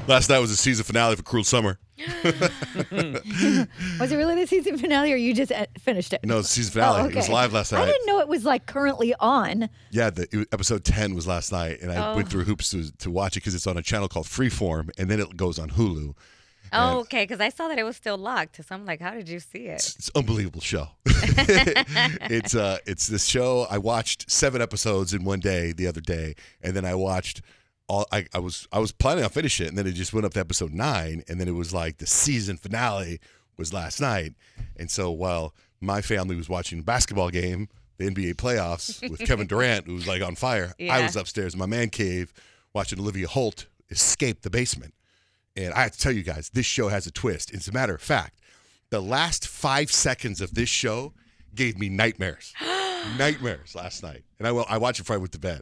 Last night was the season finale for Cruel Summer. Was it really the season finale, or you just finished it? No, it's the season finale. Oh, okay. It was live last night. I didn't know it was like currently on. Yeah, episode 10 was last night, and I went through hoops to watch it because it's on a channel called Freeform, and then it goes on Hulu. Oh, okay, because I saw that it was still locked. So I'm like, how did you see it? It's an unbelievable show. It's this show. I watched 7 episodes in one day the other day, and then I watched all. I was planning on finishing it, and then it just went up to episode 9, and then it was like the season finale was last night, and so while my family was watching a basketball game, the NBA playoffs with Kevin Durant, who was like on fire, I was upstairs in my man cave watching Olivia Holt escape the basement. And I have to tell you guys, this show has a twist. As a matter of fact, the last 5 seconds of this show gave me nightmares. Nightmares last night. And I watched it before I went to bed.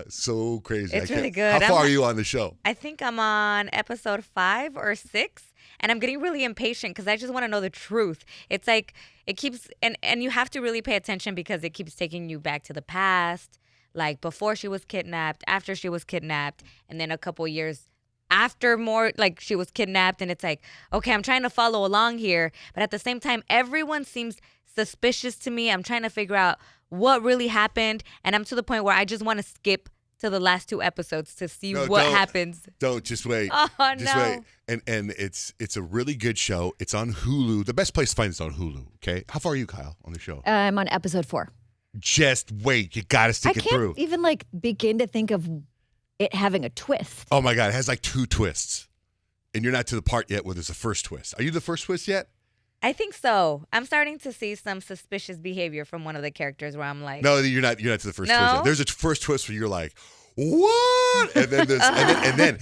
So crazy. It's really good. How far are you on the show? I think I'm on episode 5 or 6, and I'm getting really impatient because I just want to know the truth. It's like it keeps, and you have to really pay attention because it keeps taking you back to the past, like before she was kidnapped, after she was kidnapped, and then a couple years after more, like she was kidnapped. And it's like, okay, I'm trying to follow along here, but at the same time, everyone seems suspicious to me. I'm trying to figure out what really happened, and I'm to the point where I just want to skip to the last 2 episodes to see what happens. Don't just wait. Oh, just no. wait. And it's a really good show. It's on Hulu. The best place to find it's on Hulu. Okay, how far are you, Kyle, on the show? I'm on episode 4. Just wait. You got to stick it through. I can't even like begin to think of it having a twist. Oh my God, it has like 2 twists, and you're not to the part yet where there's a first twist. Are you the first twist yet? I think so. I'm starting to see some suspicious behavior from one of the characters where I'm like, No, you're not. You're not to the first No? twist yet. There's a first twist where you're like, what? And then there's and then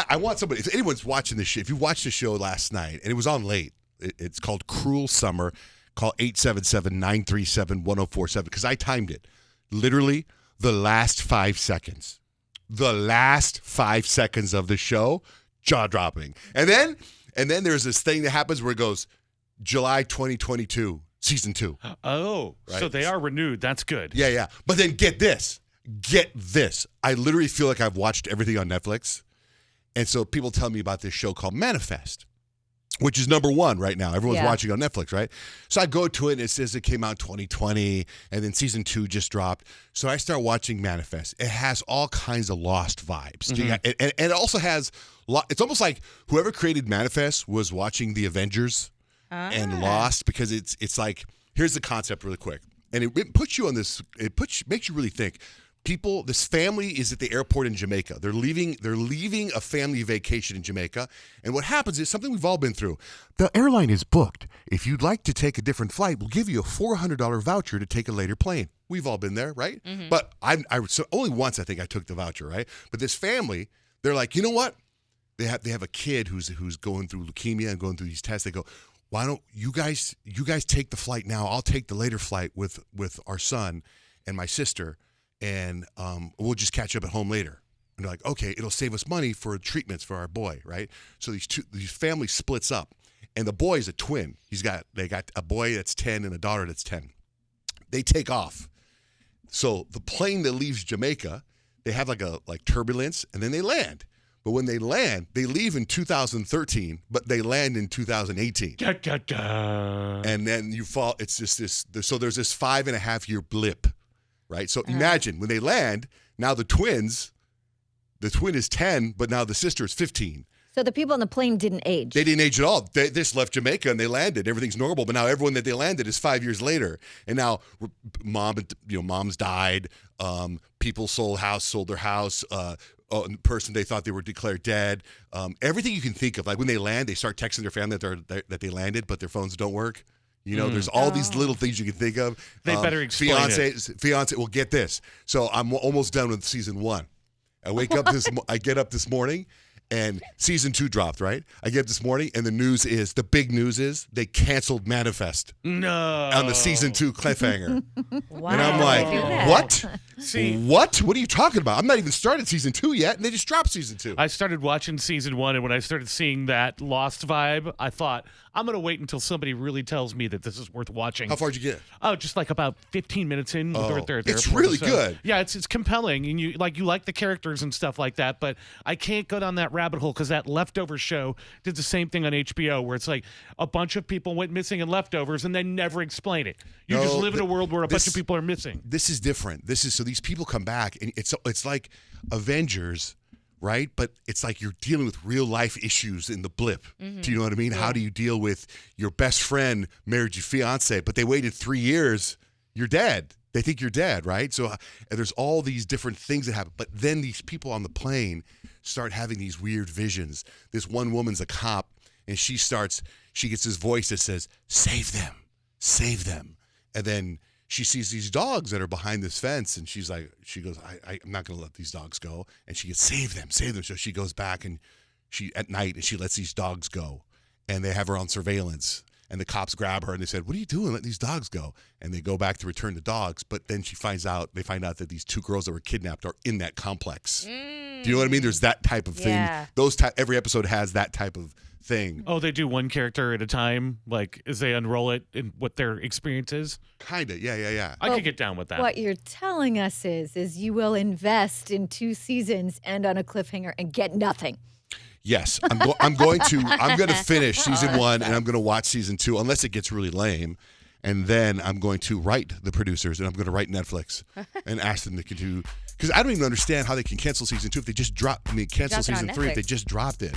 I want somebody. If anyone's watching this show, if you watched the show last night and it was on late, it's called Cruel Summer. Call 877-937-1047 because I timed it. Literally the last 5 seconds. The last 5 seconds of the show, jaw dropping. And then there's this thing that happens where it goes July 2022, season 2. Oh, Right. So they are renewed. That's good. Yeah. But then get this. I literally feel like I've watched everything on Netflix. And so people tell me about this show called Manifest, which is number 1 right now. Everyone's watching on Netflix, right? So I go to it and it says it came out in 2020 and then season 2 just dropped. So I start watching Manifest. It has all kinds of Lost vibes. Mm-hmm. And it also has, it's almost like whoever created Manifest was watching The Avengers and Lost because it's like, here's the concept really quick. And it puts you on this, makes you really think. This family is at the airport in Jamaica. They're leaving a family vacation in Jamaica. And what happens is something we've all been through. The airline is booked. If you'd like to take a different flight, we'll give you a $400 voucher to take a later plane. We've all been there, right? Mm-hmm. But so only once I think I took the voucher, right? But this family, they're like, you know what? They have a kid who's going through leukemia and going through these tests. They go, why don't you guys take the flight now? I'll take the later flight with our son and my sister. And we'll just catch up at home later. And they're like, okay, it'll save us money for treatments for our boy, right? So these family splits up, and the boy is a twin. They got a boy that's 10 and a daughter that's 10. They take off. So the plane that leaves Jamaica, they have like turbulence, and then they land. But when they land, they leave in 2013, but they land in 2018. And then you fall. It's just this. So there's this 5.5-year blip. Right. So imagine when they land, now the twin is 10, but now the sister is 15. So the people on the plane didn't age. They didn't age at all. They just left Jamaica and they landed. Everything's normal. But now everyone that they landed is 5 years later. And now mom's died. People sold their house. The person they thought they were declared dead. Everything you can think of. Like when they land, they start texting their family that they landed, but their phones don't work. There's all these little things you can think of. They better explain Fiance, well, get this. So I'm almost done with season 1. I get up this morning, and season 2 dropped, right? I get up this morning, and the big news is they canceled Manifest. No. On the season 2 cliffhanger. wow. And I'm like, what? See, what? What are you talking about? I'm not even started season 2 yet, and they just dropped season 2. I started watching season 1, and when I started seeing that Lost vibe, I thought, I'm going to wait until somebody really tells me that this is worth watching. How far did you get? Oh, just like about 15 minutes in. It's really good. Yeah, it's compelling, and you like the characters and stuff like that, but I can't go down that rabbit hole because that Leftover show did the same thing on HBO, where it's like a bunch of people went missing in Leftovers and they never explain it. You No, just live in a world where a bunch this- of people are missing. This is different. So these people come back, and it's like Avengers, right? But it's like you're dealing with real life issues in the blip. Do you know what I mean? How do you deal with your best friend married your fiance, but they waited 3 years, you're dead. They think you're dead, right? So and there's all these different things that happen. But then these people on the plane start having these weird visions. This one woman's a cop, and she gets this voice that says, save them, save them. And then she sees these dogs that are behind this fence, and she goes, I'm not going to let these dogs go. And she gets, save them, save them. So she goes back and at night, and she lets these dogs go, and they have her on surveillance. And the cops grab her and they said, what are you doing? Let these dogs go. And they go back to return the dogs. But then they find out that these 2 girls that were kidnapped are in that complex. Do you know what I mean? There's that type of thing. Yeah. Every episode has that type of thing. Oh, they do one character at a time, like as they unroll it and what their experience is. Kind of. Yeah. I could get down with that. What you're telling us is you will invest in 2 seasons, end on a cliffhanger, and get nothing. Yes, I'm going to finish season 1 and I'm going to watch season 2 unless it gets really lame, and then I'm going to write the producers and I'm going to write Netflix and ask them to continue, because I don't even understand how they can cancel season 2 if they just cancel Dropped it on season 3 if they Netflix. just dropped it.